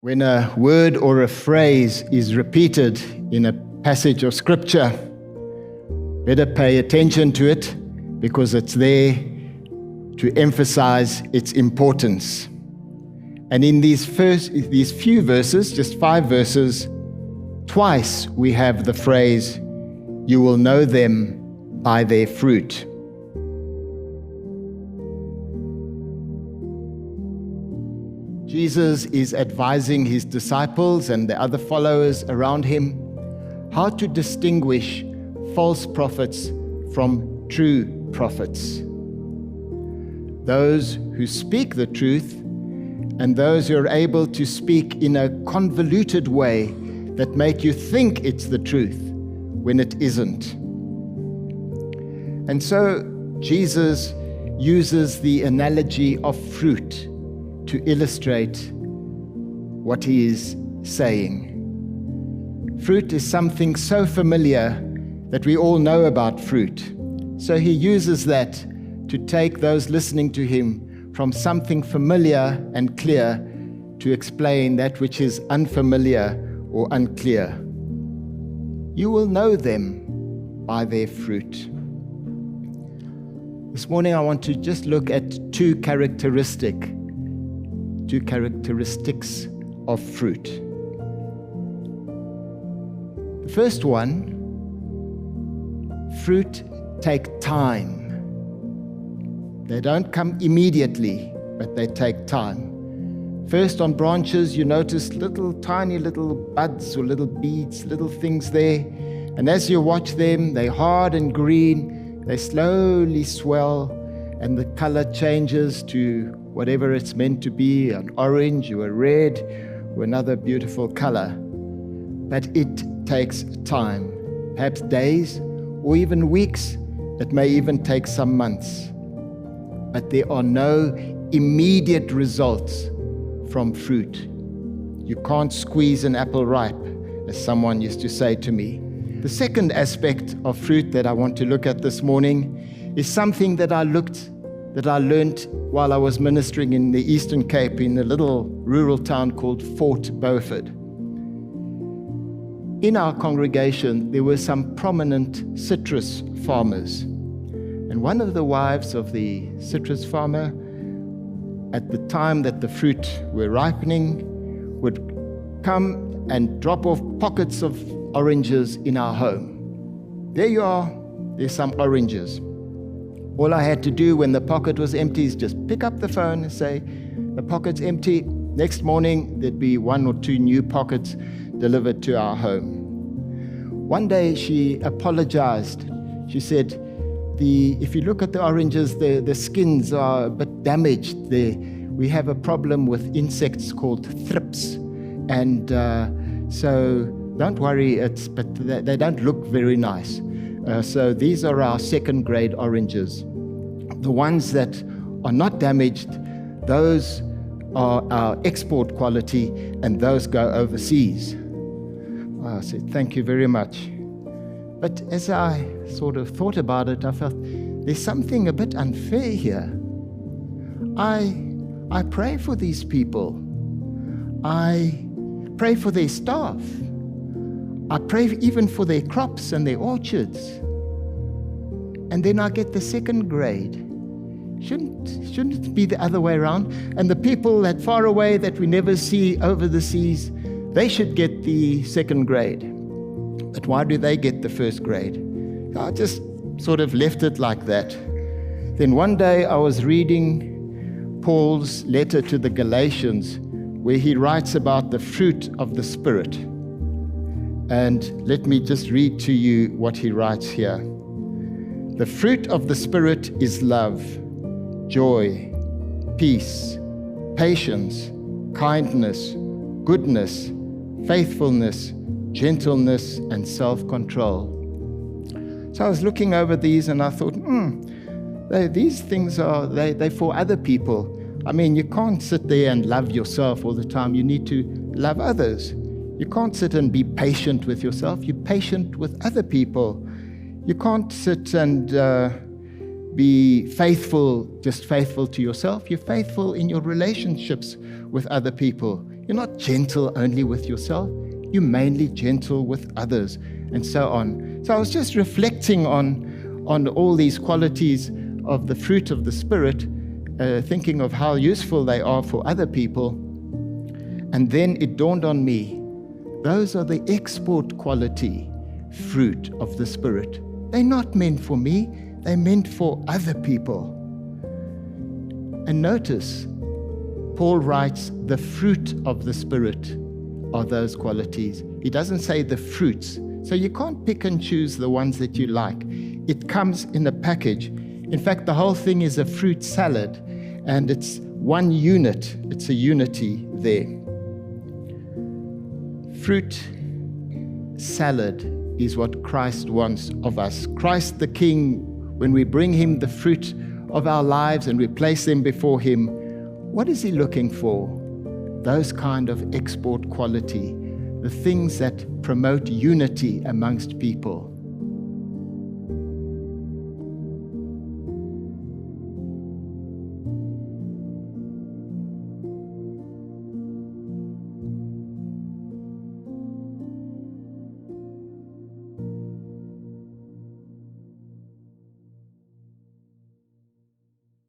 When a word or a phrase is repeated in a passage of scripture, better pay attention to it because it's there to emphasize its importance. And in these few verses, just 5 verses, twice we have the phrase, "You will know them by their fruit." Jesus is advising his disciples and the other followers around him how to distinguish false prophets from true prophets. Those who speak the truth and those who are able to speak in a convoluted way that make you think it's the truth when it isn't. And so Jesus uses the analogy of fruit to illustrate what he is saying. Fruit is something so familiar that we all know about fruit. So he uses that to take those listening to him from something familiar and clear to explain that which is unfamiliar or unclear. You will know them by their fruit. This morning I want to just look at two characteristics of fruit. The first one, fruit take time. They don't come immediately, but they take time. First on branches, you notice tiny little buds or little beads, little things there. And as you watch them, they're hard and green. They slowly swell, and the color changes to whatever it's meant to be, an orange or a red or another beautiful color. But it takes time, perhaps days or even weeks. It may even take some months. But there are no immediate results from fruit. You can't squeeze an apple ripe, as someone used to say to me. The second aspect of fruit that I want to look at this morning is something that I learned while I was ministering in the Eastern Cape in a little rural town called Fort Beaufort. In our congregation, there were some prominent citrus farmers. And one of the wives of the citrus farmer, at the time that the fruit were ripening, would come and drop off pockets of oranges in our home. There you are, there's some oranges. All I had to do when the pocket was empty is just pick up the phone and say, "The pocket's empty." Next morning, there'd be 1 or 2 new pockets delivered to our home. One day, she apologized. She said, if you look at the oranges, the skins are a bit damaged. We have a problem with insects called thrips. And so don't worry, but they don't look very nice. So these are our second-grade oranges. The ones that are not damaged, those are our export quality, and those go overseas. I said, "Thank you very much." But as I sort of thought about it, I felt there's something a bit unfair here. I pray for these people. I pray for their staff. I pray even for their crops and their orchards. And then I get the second grade. Shouldn't it be the other way around? And the people that far away that we never see over the seas, they should get the second grade. But why do they get the first grade? I just sort of left it like that. Then one day I was reading Paul's letter to the Galatians, where he writes about the fruit of the Spirit. And let me just read to you what he writes here. The fruit of the Spirit is love, joy, peace, patience, kindness, goodness, faithfulness, gentleness, and self-control. So I was looking over these and I thought, these things they're for other people. I mean, you can't sit there and love yourself all the time. You need to love others. You can't sit and be patient with yourself. You're patient with other people. You can't sit and be faithful, just faithful to yourself. You're faithful in your relationships with other people. You're not gentle only with yourself. You're mainly gentle with others, and so on. So I was just reflecting on all these qualities of the fruit of the Spirit, thinking of how useful they are for other people. And then it dawned on me, those are the export quality fruit of the Spirit. They're not meant for me, they're meant for other people. And notice, Paul writes, the fruit of the Spirit are those qualities. He doesn't say the fruits. So you can't pick and choose the ones that you like. It comes in a package. In fact, the whole thing is a fruit salad, and it's one unit. It's a unity there. Fruit salad is what Christ wants of us. Christ the King, when we bring him the fruit of our lives and we place them before him, what is he looking for? Those kind of export quality, the things that promote unity amongst people.